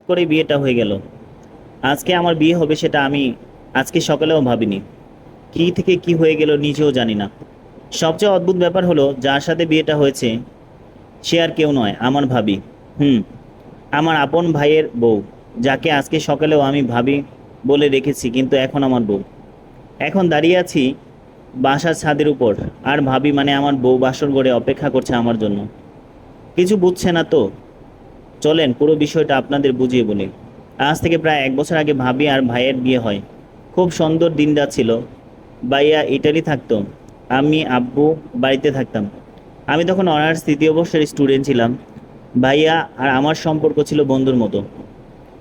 করে বিয়েটা হয়ে গেল। আজকে আমার বিয়ে হবে সেটা আমি আজকে সকালেও ভাবিনি। কি থেকে কি হয়ে গেল নিজেও জানি না। সবচেয়ে অদ্ভুত ব্যাপার হলো যার সাথে বিয়েটা হয়েছে সে আর কেউ নয়, আমার ভাবি। হুম, আমার আপন ভাইয়ের বউ, যাকে আজকে সকালেও আমি ভাবি বলে রেখেছি, কিন্তু এখন আমার বউ। এখন দাঁড়িয়ে আছি বাসার ছাদের উপর, আর ভাবি মানে আমার বউ বাসর ঘরে অপেক্ষা করছে আমার জন্য। কিছু বুঝছে না তো? চলেন পুরো বিষয়টা আপনাদের বুঝিয়ে বলি। আজ থেকে প্রায় 1 বছর আগে ভাবি আর ভাইয়ের বিয়ে হয়। খুব সুন্দর দিন যাচ্ছিল। ভাইয়া ইটালি থাকতো, আমি আব্বু বাড়িতে থাকতাম। আমি তখন অনার্স 3য় বর্ষের স্টুডেন্ট ছিলাম। ভাইয়া আর আমার সম্পর্ক ছিল বন্ধুর মতো।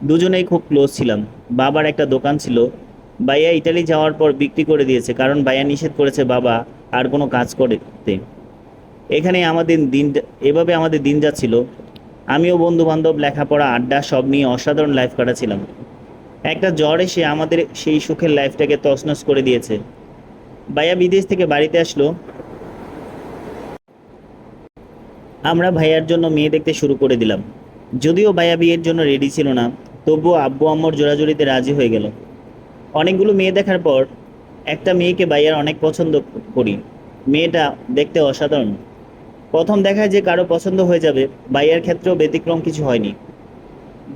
দুজনেই খুব ক্লোজ ছিলাম। বাবার একটা দোকান ছিল, ভাইয়া ইটালি যাওয়ার পর বিক্রি করে দিয়েছে, কারণ ভাইয়া নিষেধ করেছে বাবা আর কোনো কাজ করতে। এখানে আমাদের দিন, এভাবে আমাদের দিন যাচ্ছিল। আমিও বন্ধু বান্ধব, লেখাপড়া, আড্ডা সব নিয়ে অসাধারণ লাইফ কাটাচ্ছিলাম। একটা জ্বর এসে আমাদের সেই সুখের লাইফটাকে তছনছ করে দিয়েছে। ভাইয়া বিদেশ থেকে বাড়িতে আসলো। আমরা ভাইয়ার জন্য মেয়ে দেখতে শুরু করে দিলাম। যদিও ভাইয়া বিয়ের জন্য রেডি ছিল না, তবুও আব্বু আম্মুর জোরাজুরিতে রাজি হয়ে গেল। অনেকগুলো মেয়ে দেখার পর একটা মেয়েকে ভাইয়ার অনেক পছন্দ করি। মেয়েটা দেখতে অসাধারণ। প্রথম দেখায় যে কারো পছন্দ হয়ে যাবে, ভাইয়ার ক্ষেত্রেও ব্যতিক্রম কিছু হয়নি।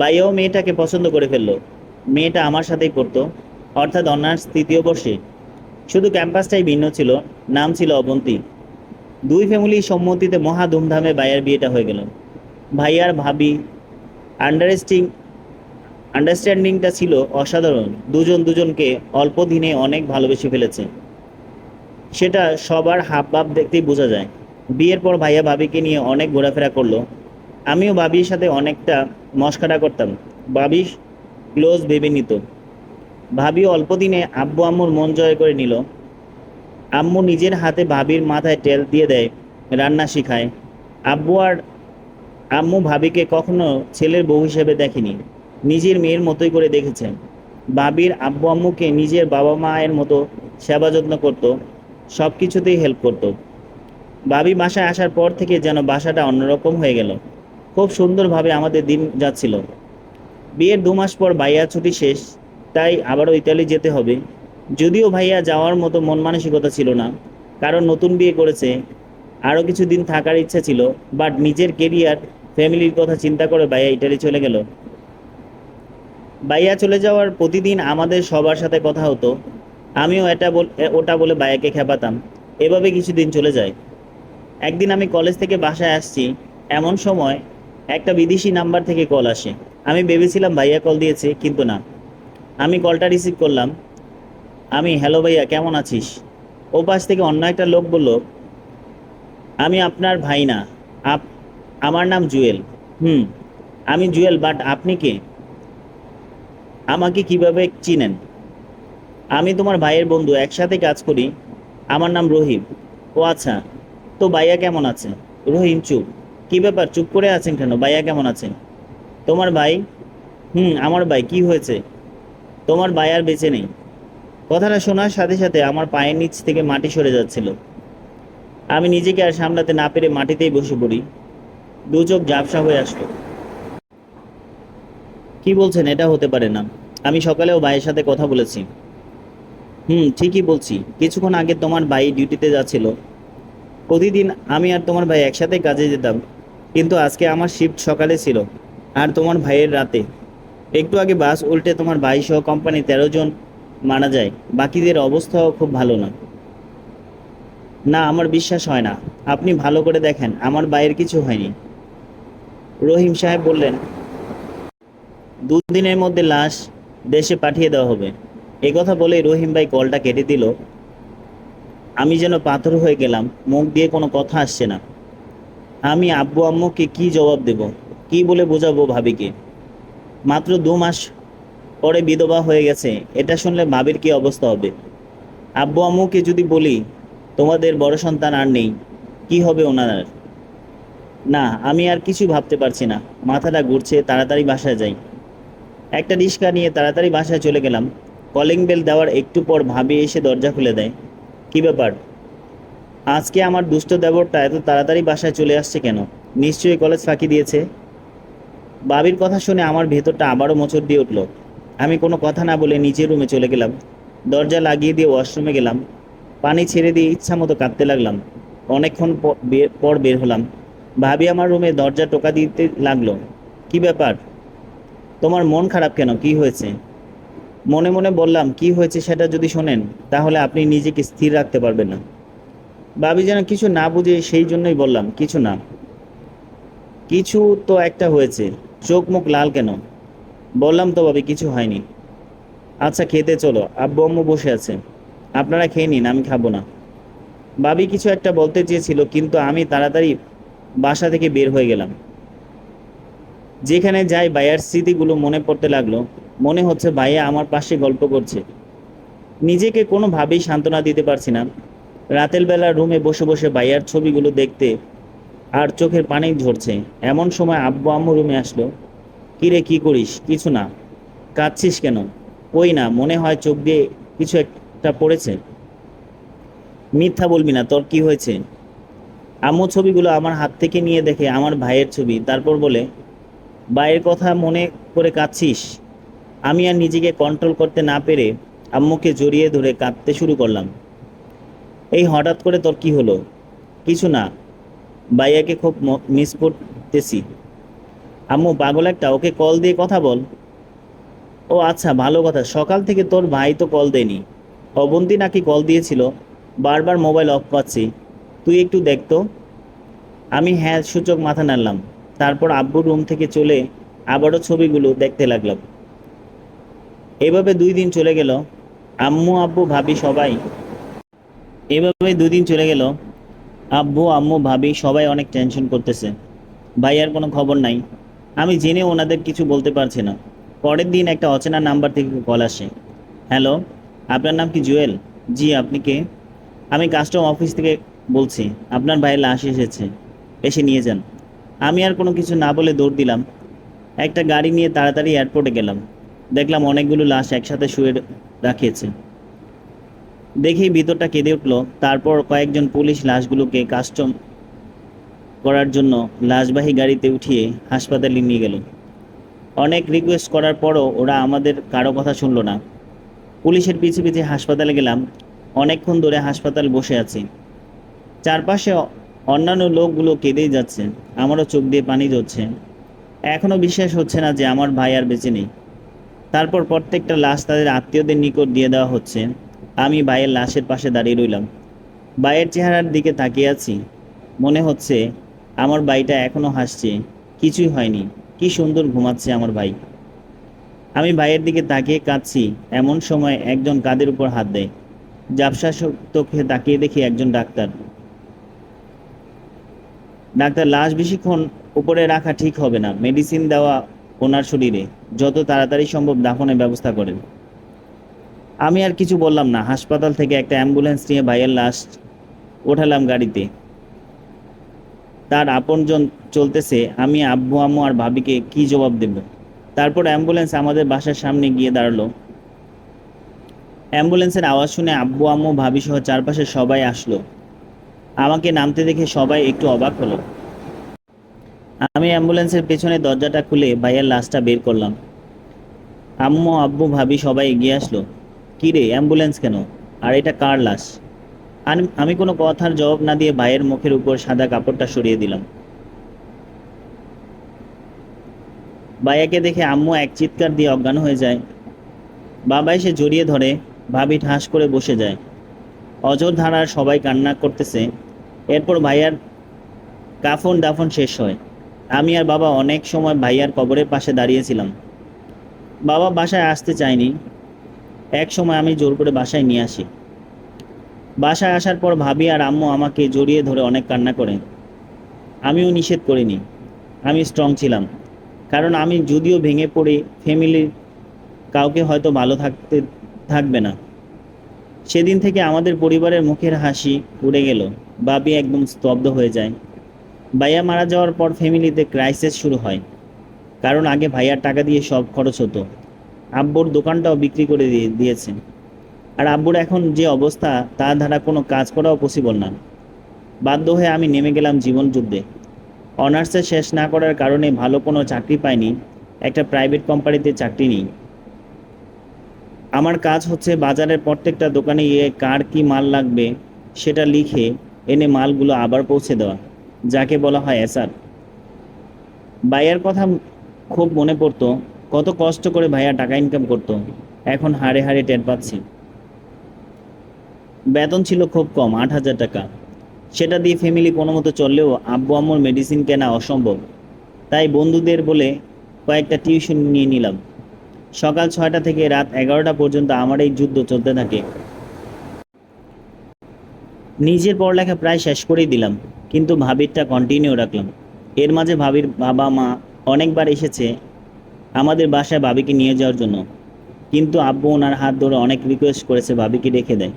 ভাইয়াও মেয়েটাকে পছন্দ করে ফেললো। মেয়েটা আমার সাথেই পড়তো, অর্থাৎ অনার্স 3য় বর্ষে। শুধু ক্যাম্পাসটাই ভিন্ন ছিল, নাম ছিল অবন্তী। দুই ফ্যামিলির সম্মতিতে মহা ধুমধামে ভাইয়ার বিয়েটা হয়ে গেল। ভাইয়ার ভাবি আন্ডারস্টিং আন্ডারস্ট্যান্ডিংটা ছিল অসাধারণ। দুজন দুজনকে অল্প দিনে অনেক ভালোবেসে ফেলেছে, সেটা সবার হাবভাব দেখতেই বোঝা যায়। বিয়ের পর ভাইয়া ভাবিকে নিয়ে অনেক ঘোরাফেরা করলো। আমিও ভাবির সাথে অনেকটা মশকরা করতাম। ভাবি ক্লোজ ভেবে নিত। ভাবিও অল্প দিনে আব্বু আম্মুর মন জয় করে নিল। আম্মু নিজের হাতে ভাবির মাথায় তেল দিয়ে দেয়, রান্না শিখায়। আব্বু আর আম্মু ভাবিকে কখনো ছেলের বউ হিসেবে দেখেনি, নিজের মেয়ের মতোই করে দেখেছেন। ভাবির আব্বু আম্মুকে নিজের বাবা মায়ের মতো সেবা যত্ন করত, সব কিছুতেই হেল্প করত। ভাবি বাসায় আসার পর থেকে যেন বাসাটা অন্যরকম হয়ে গেল। খুব সুন্দরভাবে আমাদের দিন যাচ্ছিল। বিয়ের 2 মাস পর ভাইয়া ছুটি শেষ, তাই আবারও ইতালি যেতে হবে। যদিও ভাইয়া যাওয়ার মতো মন মানসিকতা ছিল না, কারণ নতুন বিয়ে করেছে। আরও কিছুদিন থাকার ইচ্ছা ছিল, বাট নিজের কেরিয়ার, ফ্যামিলির কথা চিন্তা করে ভাইয়া ইটালি চলে গেল। ভাইয়া চলে যাওয়ার প্রতিদিন আমাদের সবার সাথে কথা হতো। আমিও ওটা বলে ভাইয়াকে খেপাতাম। এভাবে কিছুদিন চলে যায়। একদিন আমি কলেজ থেকে বাসায় আসছি, এমন সময় একটা বিদেশি নাম্বার থেকে কল আসে। আমি ভেবেছিলাম ভাইয়া কল দিয়েছে, কিন্তু না। আমি কলটা রিসিভ করলাম। আমি, হ্যালো ভাইয়া, কেমন আছিস? ও পাশ থেকে অন্য একটা লোক বলল, আমি আপনার ভাই না। আপ আমার নাম জুয়েল। হুম, আমি জুয়েল, বাট আপনি কে? আমাকে কিভাবে চিনেন? আমি তোমার ভাইয়ের বন্ধু, একসাথে কাজ করি। আমার নাম রহিম। ও আচ্ছা, তো ভাইয়া কেমন আছে? রহিম চুপ। কি ব্যাপার, চুপ করে আছেন কেন? ভাইয়া কেমন আছেন? তোমার ভাই? হুম, আমার ভাই, কি হয়েছে? তোমার ভাই আর বেঁচে নেই। কথাটা শোনার সাথে সাথে আমার পায়ের নিচ থেকে মাটি সরে যাচ্ছিল। আমি নিজেকে আর সামলাতে না পেরে মাটিতেই বসে পড়ি। দু চোখ ঝাপসা হয়ে আসলো। কি বলছেন? এটা হতে পারে না। আমি সকালেও ভাইয়ের সাথে কথা বলেছি। হুম, ঠিকই বলছি। কিছুক্ষণ আগে তোমার ভাই ডিউটিতে যাচ্ছিল। প্রতিদিন আমি আর তোমার ভাই একসাথে কাজে যেতাম, কিন্তু আজকে আমার শিফট সকালে ছিল আর তোমার ভাইয়ের রাতে। একটু আগে বাস উল্টে তোমার ভাই সহ কোম্পানি 13 জন মারা যায়। বাকিদের অবস্থাও খুব ভালো না। না, আমার বিশ্বাস হয় না। আপনি ভালো করে দেখেন, আমার ভাইয়ের কিছু হয়নি। রহিম সাহেব বললেন, 2 দিনের মধ্যে লাশ দেশে পাঠিয়ে দেওয়া হবে। এ কথা বলে রহিম ভাই কলটা কেটে দিল। আমি যেন পাথর হয়ে গেলাম, মুখ দিয়ে কোনো কথা আসছে না। আমি আব্বু আম্মুকে কি জবাব দেব? কি বলে বোঝাবো ভাবিকে? মাত্র 2 মাস পরে বিধবা হয়ে গেছে, এটা শুনলে ভাবির কি অবস্থা হবে? আব্বু আম্মুকে যদি বলি তোমাদের বড় সন্তান আর নেই, কি হবে ওনার? না, আমি আর কিছু ভাবতে পারছি না। মাথাটা ঘুরছে, তাড়াতাড়ি বাসায় যাই। একটা রিক্সা নিয়ে তাড়াতাড়ি বাসায় চলে গেলাম। কলিং বেল দেওয়ার একটু পর ভাবি এসে দরজা খুলে দেয়। কি ব্যাপার, আজকে আমার দুষ্ট দেবরটা এত তাড়াতাড়ি বাসায় চলে আসছে কেন? নিশ্চয়ই কলেজ ফাঁকি দিয়েছে। বাবির কথা শুনে আমার ভেতরটা আবারও মোচড় দিয়ে উঠল। আমি কোনো কথা না বলে নিজের রুমে চলে গেলাম। দরজা লাগিয়ে দিয়ে ওয়াশরুমে গেলাম। পানি ছেড়ে দিয়ে ইচ্ছা মতো কাঁদতে লাগলাম। অনেকক্ষণ পর বের হলাম। ভাবি আমার রুমে দরজা টোকা দিতে লাগলো। কি ব্যাপার? তোমার মন খারাপ কেন? কি হয়েছে? মনে মনে বললাম, কি হয়েছে সেটা যদি শোনেন তাহলে আপনি নিজেকে স্থির রাখতে পারবেন না। ভাবি যেন কিছু না বুঝে সেই জন্যই বললাম, কিছু না। কিছু তো একটা হয়েছে। চোখ মুখ লাল কেন? বললাম তো ভাবি, কিছু হয়নি। আচ্ছা, খেতে চলো, আব্বু আম্মু বসে আছে, আপনারা খেয়ে নিন, আমি খাবো না। ভাবি কিছু একটা বলতে চেয়েছিল কিন্তু আমি তাড়াতাড়ি বাসা থেকে বের হয়ে গেলাম। যেখানে যাই ভাইয়ার স্মৃতিগুলো মনে পড়তে লাগলো। মনে হচ্ছে ভাইয়া আমার পাশে গল্প করছে। নিজেকে কোনোভাবেই সান্ত্বনা দিতে পারছি না। রাতের বেলা রুমে বসে বসে ভাইয়ার ছবিগুলো দেখতে আর চোখের পানি ঝরছে। এমন সময় আব্বু আম্মু রুমে আসলো। কিরে, কি করিস? কিছু না। কাঁদছিস কেন? কই না, মনে হয় চোখ দিয়ে কিছু একটা পড়েছে। মিথ্যা বলবি না, তোর কি হয়েছে? আম্মু ছবিগুলো আমার হাত থেকে নিয়ে দেখে আমার ভাইয়ের ছবি, তারপর বলে, ভাইয়ের কথা মনে করে কাঁদছিস? আমি আর নিজেকে কন্ট্রোল করতে না পেরে আম্মুকে জড়িয়ে ধরে কাঁদতে শুরু করলাম। এই হঠাৎ করে তোর কি হলো? কিছু না, ভাইয়াকে খুব মিস করতেছি। আম্মু পাগল একটা, ওকে কল দিয়ে কথা বল। ও আচ্ছা, ভালো কথা। সকাল থেকে তোর ভাই তো কল দেয়নি। অবন্তী নাকি কল দিয়েছিল, বারবার মোবাইল অফ পাচ্ছি। তুই একটু দেখ তো। আমি হ্যাঁ সূচক মাথা নাড়লাম। তারপর আব্বুর রুম থেকে চলে আবারও ছবিগুলো দেখতে লাগলাম। এভাবে 2 দিন চলে গেল। আম্মু আব্বু ভাবি সবাই এভাবে 2 দিন চলে গেল। আব্বু আম্মু ভাবি সবাই অনেক টেনশন করতেছে। ভাইয়ার কোনো খবর নাই। আমি জেনে ওনাদের কিছু বলতে পারছি না। পরের দিন একটা অচেনা নাম্বার থেকে কল আসে। হ্যালো, আপনার নাম কি জুয়েল? জি, আপনি কে? আমি কাস্টম অফিস থেকে বলছি, আপনার ভাইয়ের লাশ এসেছে, এসে নিয়ে যান। আমি আর কোনো কিছু না বলে দৌড় দিলাম। একটা গাড়ি নিয়ে তাড়াতাড়ি এয়ারপোর্টে গেলাম। দেখলাম অনেকগুলো লাশ একসাথে শুয়ে রাখিয়েছে। দেখেই ভিতরটা কেঁদে উঠলো। তারপর কয়েকজন পুলিশ লাশগুলোকে কাস্টম করার জন্য লাশবাহী গাড়িতে উঠিয়ে হাসপাতালে নিয়ে গেল। অনেক রিকোয়েস্ট করার পরও ওরা আমাদের কারো কথা শুনলো না। পুলিশের পিছে পিছে হাসপাতালে গেলাম। অনেকক্ষণ ধরে হাসপাতাল বসে আছি। চারপাশে অন্যান্য লোকগুলো কেঁদেই যাচ্ছে। আমারও চোখ দিয়ে পানি ঝরছে। এখনও বিশ্বাস হচ্ছে না যে আমার ভাই আর বেঁচে নেই। তারপর প্রত্যেকটা লাশ তাদের আত্মীয়দের নিকট দিয়ে দেওয়া হচ্ছে। আমি ভাইয়ের লাশের পাশে দাঁড়িয়ে রইলাম। ভাইয়ের চেহারার দিকে তাকিয়ে আছি। মনে হচ্ছে আমার ভাইটা এখনো হাসছে, কিছুই হয়নি, কি সুন্দর ঘুমাচ্ছে আমার ভাই। আমি ভাইয়ের দিকে তাকিয়ে কাঁদছি। এমন সময় একজন কাঁধের উপর হাত দেয়। ঝাপসা চোখে তাকিয়ে দেখি একজন ডাক্তার। ডাক্তার, লাশ বেশিক্ষণ উপরে রাখা ঠিক হবে না, মেডিসিন দেওয়া ওনার শরীরে, যত তাড়াতাড়ি সম্ভব দাফনের ব্যবস্থা করেন। আমি আর কিছু বললাম না। হাসপাতাল থেকে একটা অ্যাম্বুলেন্স নিয়ে ভাইয়ের লাশ ওঠালাম গাড়িতে। তার আপনজন চলতেছে। আমি আব্বু আম্মু আর ভাবিকে কি জবাব দেব? তারপর অ্যাম্বুলেন্স আমাদের বাসার সামনে গিয়ে দাঁড়ালো। অ্যাম্বুলেন্সের আওয়াজ শুনে আব্বু আম্মু ভাবি সহ চারপাশে সবাই আসলো। আমাকে নামতে দেখে সবাই একটু অবাক হলো। আমি অ্যাম্বুলেন্সের পেছনে দরজাটা খুলে ভাইয়ের লাশটা বের করলাম। আম্মু আব্বু ভাবি সবাই এগিয়ে আসলো। কী রে, অ্যাম্বুলেন্স কেন? আর এটা কার লাশ? আমি কোনো কথার জবাব না দিয়ে ভাইয়ের মুখের উপর সাদা কাপড়টা সরিয়ে দিলাম। ভাইয়াকে দেখে আম্মু এক চিৎকার দিয়ে অজ্ঞান হয়ে যায়। বাবা এসে জড়িয়ে ধরে। ভাবি ঠাস করে বসে যায়। অঝোর ধারার সবাই কান্না করতেছে। এরপর ভাইয়ার কাফন দাফন শেষ হয়। আমি আর বাবা অনেক সময় ভাইয়ার কবরের পাশে দাঁড়িয়েছিলাম। বাবা বাসায় আসতে চায়নি। এক সময় আমি জোর করে বাসায় নিয়ে আসি। বাসায় আসার পর ভাবি আর আম্মু আমাকে জড়িয়ে ধরে অনেক কান্না করে। আমিও নিষেধ করিনি। আমি স্ট্রং ছিলাম। কারণ আমি যদিও ভেঙে পড়ি, ফ্যামিলির কাউকে হয়তো ভালো থাকবে না। সেদিন থেকে আমাদের পরিবারের মুখের হাসি উড়ে গেল। বাবি একদম স্তব্ধ হয়ে যায়। ভাইয়া মারা যাওয়ার পর ফ্যামিলিতে ক্রাইসিস শুরু হয়। কারণ আগে ভাইয়ার টাকা দিয়ে সব খরচ হতো। আব্বুর দোকানটাও বিক্রি করে দিয়েছে। আর আব্বুর এখন যে অবস্থা, তার দ্বারা কোনো কাজ করাও পসিবল না। বাধ্য হয়ে আমি নেমে গেলাম জীবন যুদ্ধে। অনার্সে শেষ না করার কারণে ভালো কোনো চাকরি পাইনি, একটা প্রাইভেট কোম্পানিতে চাকরি নিই। আমার কাজ হচ্ছে বাজারের প্রত্যেকটা দোকানে গিয়ে কার কি মাল লাগবে সেটা লিখে এনে মালগুলো আবার পৌঁছে দেওয়া, যাকে বলা হয় এসআর। ভাইয়ার কথা খুব মনে পড়তো, কত কষ্ট করে ভাইয়া টাকা ইনকাম করতো, এখন হাড়ে হাড়ে টের পাচ্ছি। বেতন ছিল খুব কম, 8,000 টাকা। সেটা দিয়ে ফ্যামিলি কোনো মতো চললেও আব্বু আম্মুর মেডিসিন কেনা অসম্ভব। তাই বন্ধুদের বলে কয়েকটা টিউশন নিয়ে নিলাম। সকাল 6টা থেকে রাত 11টা পর্যন্ত আমার এই যুদ্ধ চলতে থাকে। নিজের পড়ালেখা প্রায় শেষ করেই দিলাম, কিন্তু ভাবিরটা কন্টিনিউ রাখলাম। এর মাঝে ভাবির বাবা মা অনেকবার এসেছে আমাদের বাসায় ভাবিকে নিয়ে যাওয়ার জন্য, কিন্তু আব্বু ওনার হাত ধরে অনেক রিকোয়েস্ট করেছে ভাবিকে রেখে দেয়।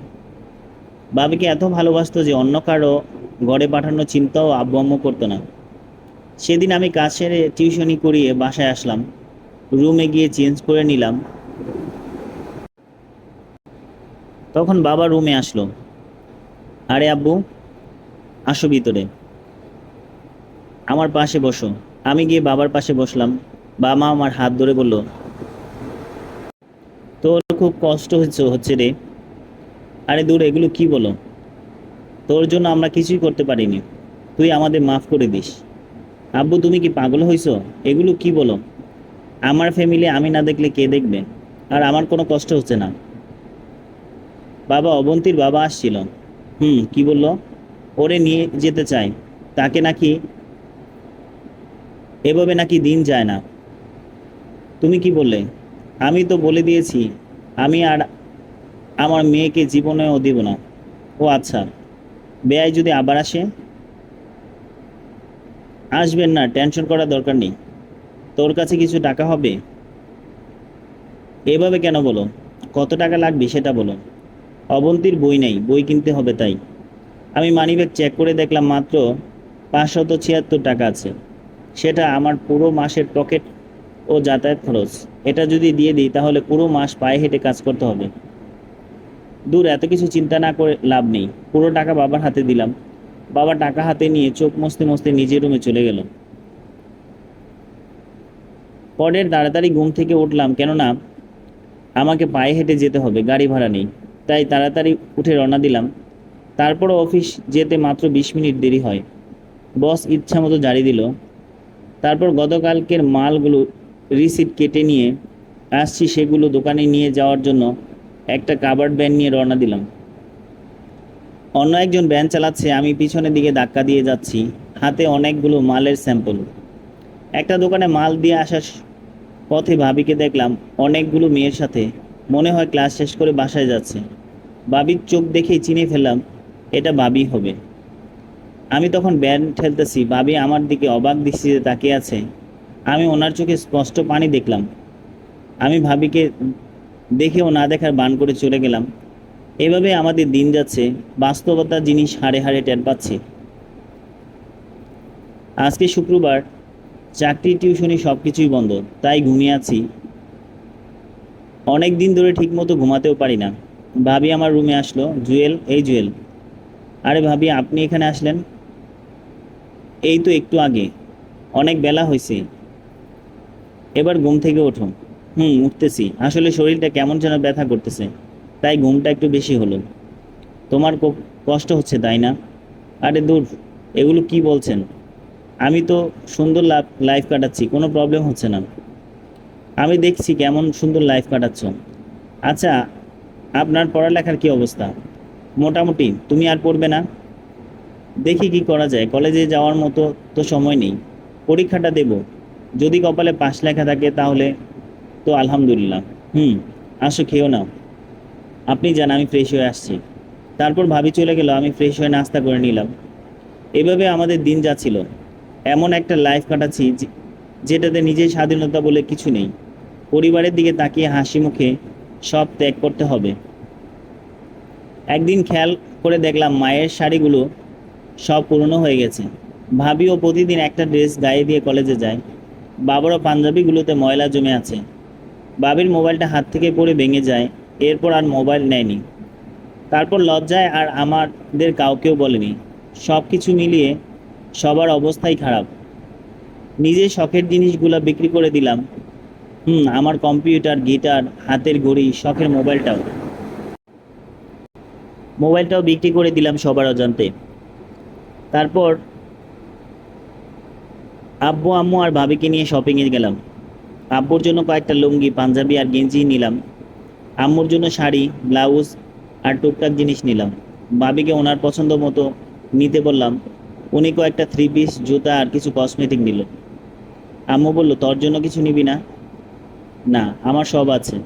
ভাবিকে এত ভালোবাসতো যে অন্য কারো ঘরে পাঠানোর চিন্তাও আব্বু আম্মু করতো না। সেদিন আমি কাজ সেরে টিউশনি করিয়ে বাসায় আসলাম, রুমে গিয়ে চেঞ্জ করে নিলাম। তখন বাবা রুমে আসলো। আরে আব্বু, আসো ভিতরে, আমার পাশে বসো। আমি গিয়ে বাবার পাশে বসলাম। বাবা আমার হাত ধরে বলল, তোর খুব কষ্ট হচ্ছে রে। আরে দূর, এগুলো কি বলো? তোর জন্য আমরা কিছুই করতে পারিনি, তুই আমাদের মাফ করে দিস। আব্বু, তুমি কি পাগল হইছো? এগুলো কি বলো? আমার ফ্যামিলি আমি না দেখলে কে দেখবে? আর আমার কোনো কষ্ট হচ্ছে না। বাবা, অবন্তীর বাবা আসছিল। কি বললো? ওরে নিয়ে যেতে চাই। তাকে নাকি, এভাবে নাকি দিন যায় না। তুমি কি বললে? আমি তো বলে দিয়েছি আমি আর আমার মেয়েকে জীবনেও দিব না। ও আচ্ছা, বেয়াই যদি আবার আসে? আসবেন না, টেনশন করার দরকার নেই। তোর কাছে কিছু টাকা হবে? এভাবে কেন বলো? কত টাকা লাগবে সেটা বলো। অবন্তীর বই নেই, বই কিনতে হবে তাই। আমি মানিব্যাগ চেক করে দেখলাম মাত্র 576 টাকা আছে। সেটা আমার পুরো মাসের পকেট ও যাতায়াত খরচ। এটা যদি দিয়ে দিই তাহলে পুরো মাস পায়ে হেঁটে কাজ করতে হবে। দূর, এত কিছু চিন্তা না করে লাভ নেই। পুরো টাকা বাবার হাতে দিলাম। বাবা টাকা হাতে নিয়ে চোখ মুছতে মুছতে নিজের রুমে চলে গেল। পরের তাড়াতাড়ি ঘুম থেকে উঠলাম, কেননা আমাকে পায়ে হেঁটে যেতে হবে, গাড়ি ভাড়া নেই। তাই তাড়াতাড়ি উঠে রওনা দিলাম। তারপরও অফিস যেতে মাত্র 20 মিনিট দেরি হয়। বস ইচ্ছা মতো জারি দিল। তারপর গতকালকের মালগুলো রিসিট কেটে নিয়ে আসছি, সেগুলো দোকানে নিয়ে যাওয়ার জন্য একটা কাভার্ড ভ্যান নিয়ে রওনা দিলাম। অন্য একজন ভ্যান চালাচ্ছে, আমি পিছনের দিকে ধাক্কা দিয়ে যাচ্ছি, হাতে অনেকগুলো মালের স্যাম্পল। একটা দোকানে মাল দিয়ে আসার পথে ভাবিকে দেখলাম অনেকগুলো মেয়ের সাথে। মনে হয় ক্লাস শেষ করে বাসায় যাচ্ছে। ভাবির চোখ দেখেই চিনে ফেললাম এটা ভাবি হবে। আমি তখন ব্যান ঠেলতেছি, ভাবি আমার দিকে অবাক দৃষ্টিতে তাকিয়ে আছে। আমি ওনার চোখে স্পষ্ট পানি দেখলাম। আমি ভাবিকে দেখেও না দেখার বান করে চলে গেলাম। এভাবে আমাদের দিন যাচ্ছে, বাস্তবতার জিনিস হাড়ে হাড়ে টের পাচ্ছি। আজকে শুক্রবার, চাকরি টিউশনি সব কিছুই বন্ধ, তাই ঘুমিয়ে আছি। অনেক দিন ধরে ঠিকমতো ঘুমাতেও পারি না। ভাবি আমার রুমে আসলো। জুয়েল, এই জুয়েল। আরে ভাবি, আপনি এখানে আসলেন? এই তো একটু আগে। অনেক বেলা হয়েছে, এবার ঘুম থেকে ওঠো। উঠতেছি। আসলে শরীরটা কেমন যেন ব্যথা করতেছে, তাই ঘুমটা একটু বেশি হলো। তোমার কষ্ট হচ্ছে তাই না? আরে দূর, এগুলো কি বলছেন? আমি তো সুন্দর লাইফ কাটাচ্ছি, কোনো প্রবলেম হচ্ছে না। আমি দেখছি কেমন সুন্দর লাইফ কাটাচ্ছ। আচ্ছা, আপনার পড়ালেখার কি অবস্থা? মোটামুটি। তুমি আর পড়বে না? দেখি কি করা যায়, কলেজে যাওয়ার মতো তো সময় নেই। পরীক্ষাটা দেব, যদি কপালে পাশ লেখা থাকে তাহলে তো আলহামদুলিল্লাহ। আসো, খেয়েও নাও। আপনি যান, আমি ফ্রেশ হয়ে আসছি। তারপর ভাবি চলে গেল, আমি ফ্রেশ হয়ে নাস্তা করে নিলাম। এভাবে আমাদের দিন যাচ্ছিল। এমন একটা লাইফ কাটাচ্ছি যেটাতে নিজের স্বাধীনতা বলে কিছু নেই। পরিবারের দিকে তাকিয়ে হাসি মুখে সব ত্যাগ করতে হবে। একদিন খেয়াল করে দেখলাম মায়ের শাড়িগুলো সব পুরনো হয়ে গেছে। ভাবিও প্রতিদিন একটা ড্রেস গায়ে দিয়ে কলেজে যায়। বাবারও পাঞ্জাবিগুলোতে ময়লা জমে আছে। ভাবির মোবাইলটা হাত থেকে পড়ে ভেঙে যায়, এরপর আর মোবাইল নেয়নি। তারপর লজ্জায় আর আমাদের কাউকেও বলেনি। সব কিছু মিলিয়ে সবার অবস্থাই খারাপ। নিজের শখের জিনিসগুলো বিক্রি করে দিলাম। আমার কম্পিউটার, গিটার, হাতের ঘড়ি, শখের মোবাইলটাও বিক্রি করে দিলাম সবার অজান্তে। তারপর আব্বু আম্মু আর ভাবিকে নিয়ে শপিংয়ে গেলাম। আব্বুর জন্য কয়েকটা লুঙ্গি, পাঞ্জাবি আর গেঞ্জি নিলাম। আম্মুর জন্য শাড়ি, ব্লাউজ আর টুকটাক জিনিস নিলাম। ভাবিকে ওনার পছন্দ মতো নিতে বললাম। উনি কয়েকটা থ্রি পিস, জুতা আর কিছু কসমেটিক নিল। আম্মু বলল, তোর জন্য কিছু নিবি না? না, আমার সব আছে।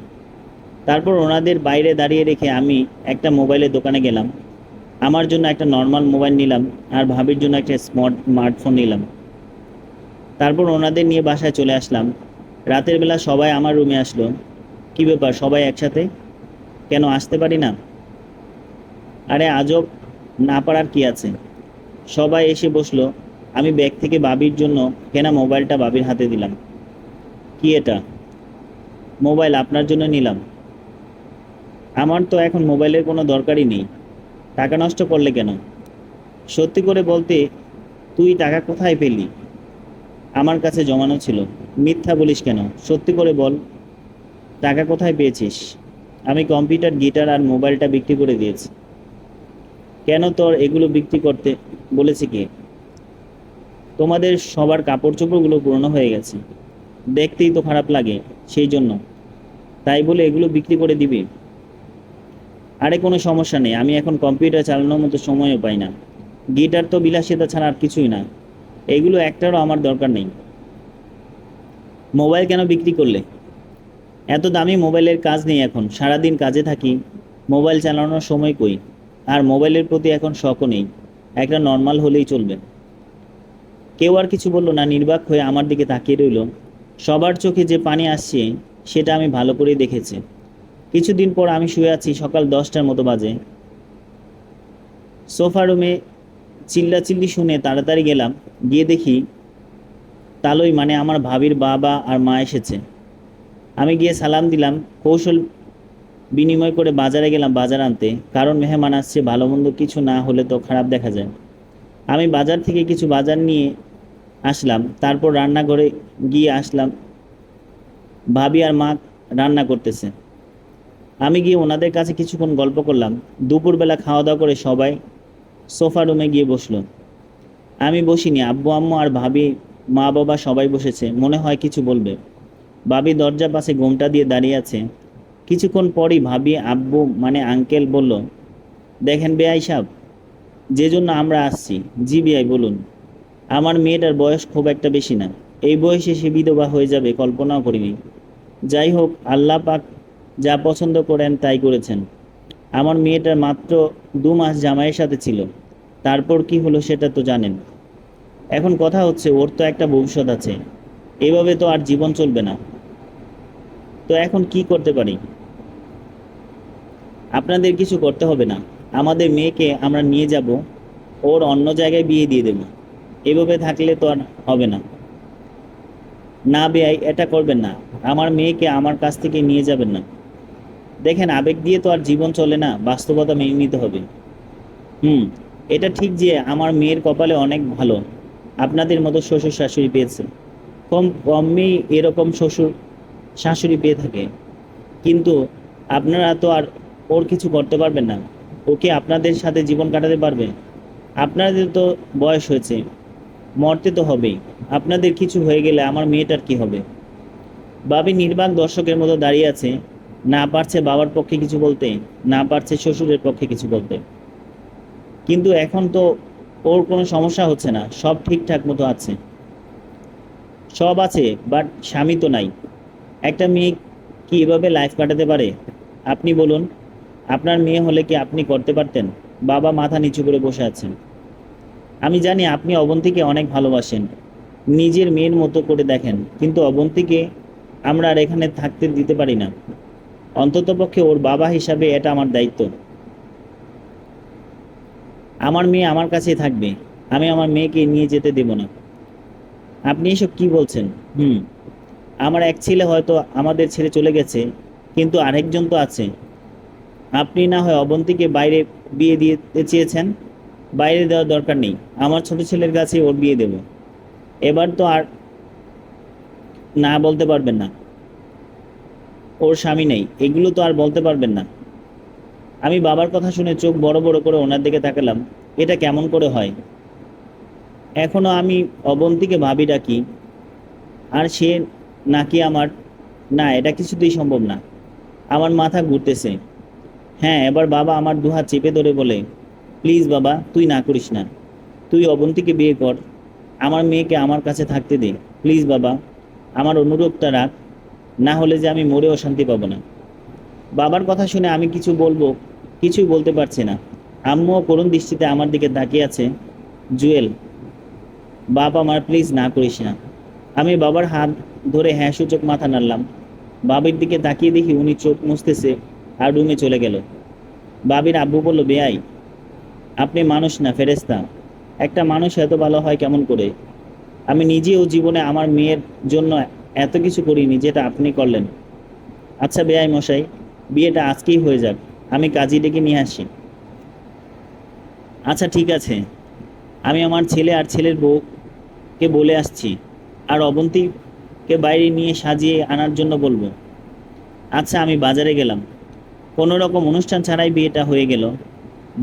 তারপর ওনাদের বাইরে দাঁড়িয়ে রেখে আমি একটা মোবাইলের দোকানে গেলাম। আমার জন্য একটা নর্মাল মোবাইল নিলাম আর ভাবির জন্য একটা স্মার্টফোন নিলাম। তারপর ওনাদের নিয়ে বাসায় চলে আসলাম। রাতের বেলা সবাই আমার রুমে আসলো। কি ব্যাপার, সবাই একসাথে? কেন আসতে পারি না? আরে আজব, না পারার কি আছে? সবাই এসে বসলো। আমি ব্যাগ থেকে বাবির জন্য কেনা মোবাইলটা বাবির হাতে দিলাম। কি এটা? মোবাইল আপনার জন্য নিলাম। আমার তো এখন মোবাইলের কোনো দরকারই নেই। টাকা নষ্ট করলে কেন? সত্যি করে বলতে, তুই টাকা কোথায় পেলি? আমার কাছে জমানো ছিল। মিথ্যা বলিস কেন? সত্যি করে বল, টাকা কোথায় পেয়েছিস? আমি কম্পিউটার, গিটার আর মোবাইলটা বিক্রি করে দিয়েছি। কেন, তোর এগুলো বিক্রি করতে বলেছে কে? তোমাদের সবার কাপড় চোপড়গুলো পুরনো হয়ে গেছে, দেখতেই তো খারাপ লাগে, সেই জন্য। তাই বলে এগুলো বিক্রি করে দিবি? আরে কোনো সমস্যা নেই, আমি এখন কম্পিউটার চালানোর মতো সময়ও পাই না। গিটার তো বিলাসিতা ছাড়া আর কিছুই না, এগুলো একটারও আমার দরকার নেই। মোবাইল কেন বিক্রি করলে? এত দামি মোবাইলের কাজ নেই এখন, সারাদিন কাজে থাকি, মোবাইল চালানোর সময় কই। আর মোবাইলের প্রতি এখন শখও নেই, একটা নর্মাল হলেই চলবে। কেউ আর কিছু বলল না, নির্বাক হয়ে আমার দিকে তাকিয়ে রইল। সবার চোখে যে পানি আসছে সেটা আমি ভালো করেই দেখেছি। কিছুদিন পর আমি শুয়ে আছি, সকাল 10টার মতো বাজে। সোফা রুমে চিল্লাচিল্লি শুনে তাড়াতাড়ি গেলাম। গিয়ে দেখি তালই মানে আমার ভাবির বাবা আর মা এসেছে। আমি গিয়ে সালাম দিলাম। কৌশল বিনিময় করে বাজারে গেলাম বাজার আনতে, কারণ মেহমান আসছে, ভালো মন্দ কিছু না হলে তো খারাপ দেখা যায়। আমি বাজার থেকে কিছু বাজার নিয়ে আসলাম। তারপর রান্নাঘরে গিয়ে আসলাম, ভাবি আর মা রান্না করতেছে। আমি গিয়ে ওনাদের কাছে কিছুক্ষণ গল্প করলাম। দুপুরবেলা খাওয়া দাওয়া করে সবাই সোফা রুমে গিয়ে বসলো। আমি বসিনি, আব্বু আম্মু আর ভাবি, মা বাবা সবাই বসেছে, মনে হয় কিছু বলবে। ভাবি দরজার পাশে ঘোমটা দিয়ে দাঁড়িয়ে আছে। কিছুক্ষণ পরই ভাবি আব্বু মানে আঙ্কেল বলল, দেখেন বেয়াই সাহেব, যে জন্য আমরা আসছি। জি বেয়াই, বলুন। আমার মেয়েটার বয়স খুব একটা বেশি না, এই বয়সে সে বিধবা হয়ে যাবে কল্পনাও করিনি। যাই হোক, আল্লাহ পাক যা পছন্দ করেন তাই করেছেন। আমার মেয়েটার মাত্র 2 মাস জামাইয়ের সাথে ছিল, তারপর কি হলো সেটা তো জানেন। এখন কথা হচ্ছে, ওর তো একটা ভবিষ্যৎ আছে, এভাবে তো আর জীবন চলবে না। তো এখন কি করতে পারি? আপনাদের কিছু করতে হবে না, আমাদের মেয়েকে আমরা নিয়ে যাব, ওর অন্য জায়গায় বিয়ে দিয়ে দেব। এভাবে থাকলে তো আর হবে না। না বেয়াই, এটা করবেন না, আমার মেয়েকে আমার কাছ থেকে নিয়ে যাবেন না। দেখেন, আবেগ দিয়ে তো আর জীবন চলে না, বাস্তবতা মেনে নিতে হবে। হুম, এটা ঠিক যে আমার মেয়ের কপালে অনেক ভালো, আপনাদের মতো শ্বশুর শাশুড়ি পেয়েছে। কমই এরকম শ্বশুর শাশুড়ি পেয়ে থাকে। কিন্তু আপনারা তো আর ওর কিছু করতে পারবেন না। ওকে আপনাদের সাথে জীবন কাটাতে পারবে? আপনাদের তো বয়স হয়েছে, মরতে তো হবেই। আপনাদের কিছু হয়ে গেলে আমার মেয়েটার কি হবে? ভাবি নির্বাক দর্শকের মতো দাঁড়িয়ে আছে, না পারছে বাবার পক্ষে কিছু বলতে, না পারছে শ্বশুরের পক্ষে কিছু বলতে। কিন্তু এখন তো ওর কোনো সমস্যা হচ্ছে না, সব ঠিকঠাক মতো আছে। সব আছে, বাট স্বামী তো নাই। একটা মেয়ে কি এভাবে লাইফ কাটাতে পারে? আপনি বলুন, আপনার মেয়ে হলে কি আপনি করতে পারতেন? বাবা মাথা নিচু করে বসে আছেন। আমি জানি আপনি অবন্তীকে অনেক ভালোবাসেন, নিজের মেয়ের মতো করে দেখেন, কিন্তু অবন্তীকে আমরা আর এখানে থাকতে দিতে পারি না। অন্ততপক্ষে ওর বাবা হিসাবে এটা আমার দায়িত্ব। আমার মেয়ে আমার কাছেই থাকবে, আমি আমার মেয়েকে নিয়ে যেতে দেব না। আপনি এসব কি বলছেন? হুম, আমার এক ছেলে হয়তো আমাদের ছেড়ে চলে গেছে, কিন্তু আরেকজন তো আছে। আপনি না হয় অবন্তীকে বাইরে বিয়ে দিতে চেয়েছেন, বাইরে দেওয়ার দরকার নেই, আমার ছোট ছেলের কাছে ওর বিয়ে দেব। এবার তো আর না বলতে পারবেন না, ওর স্বামী নেই, এগুলো তো আর বলতে পারবেন না। আমি বাবার কথা শুনে চোখ বড় বড় করে ওনার দিকে তাকালাম। এটা কেমন করে হয়? এখনো আমি অবন্তীকে ভাবি ডাকি, আর সে নাকি আমার, না এটা কিছুতেই সম্ভব না। আমার মাথা ঘুরতেছে। হ্যাঁ, এবার বাবা আমার দুহাত চেপে ধরে বলে, প্লিজ বাবা, তুই না করিস না, তুই অবন্তীকে বিয়ে কর, আমার মেয়েকে আমার কাছে থাকতে দে, প্লিজ বাবা, আমার অনুরোধটা রাখ, না হলে যে আমি মরেও শান্তি পাবো না। বাবার কথা শুনে আমি কিছুই বলতে পারছি না। আম্মুও করুণ দৃষ্টিতে আমার দিকে তাকিয়ে আছে। জুয়েল, বাপ আমার, প্লিজ না করিস না। আমি বাবার হাত ধরে হ্যাঁ সূচক মাথা নাড়লাম। বাবির দিকে তাকিয়ে দেখি উনি চোখ মুছতেছে আর রুমে চলে গেল। বাবির আব্বু বলল, বেয়াই, আপনি মানুষ না ফেরেশতা। একটা মানুষ এত ভালো হয় কেমন করে? আমি নিজেও জীবনে আমার মেয়ের জন্য এত কিছু করিনি যেটা আপনি করলেন। আচ্ছা বেয়াই মশাই, বিয়েটা আজকেই হয়ে যাক, আমি কাজী ডেকে নিয়ে আসি। আচ্ছা ঠিক আছে, আমি আমার ছেলে আর ছেলের বউকে বলে আসছি, আর অবন্তীকে বাইরে নিয়ে সাজিয়ে আনার জন্য বলবো। আচ্ছা আমি বাজারে গেলাম। কোনো রকম অনুষ্ঠান ছাড়াই বিয়েটা হয়ে গেল।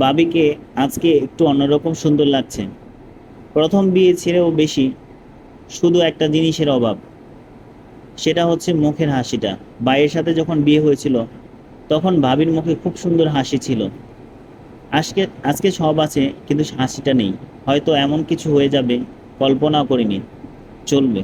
বাবিকে আজকে একটু অন্যরকম সুন্দর লাগছে। প্রথম বিয়ে ছেড়েও বেশি, শুধু একটা জিনিসের অভাব, সেটা হচ্ছে মুখের হাসিটা। ভাইয়ের সাথে যখন বিয়ে হয়েছিল তখন ভাবির মুখে খুব সুন্দর হাসি ছিল। আজকে আজকে সব আছে কিন্তু হাসিটা নেই। হয়তো এমন কিছু হয়ে যাবে কল্পনাও করিনি। চলবে।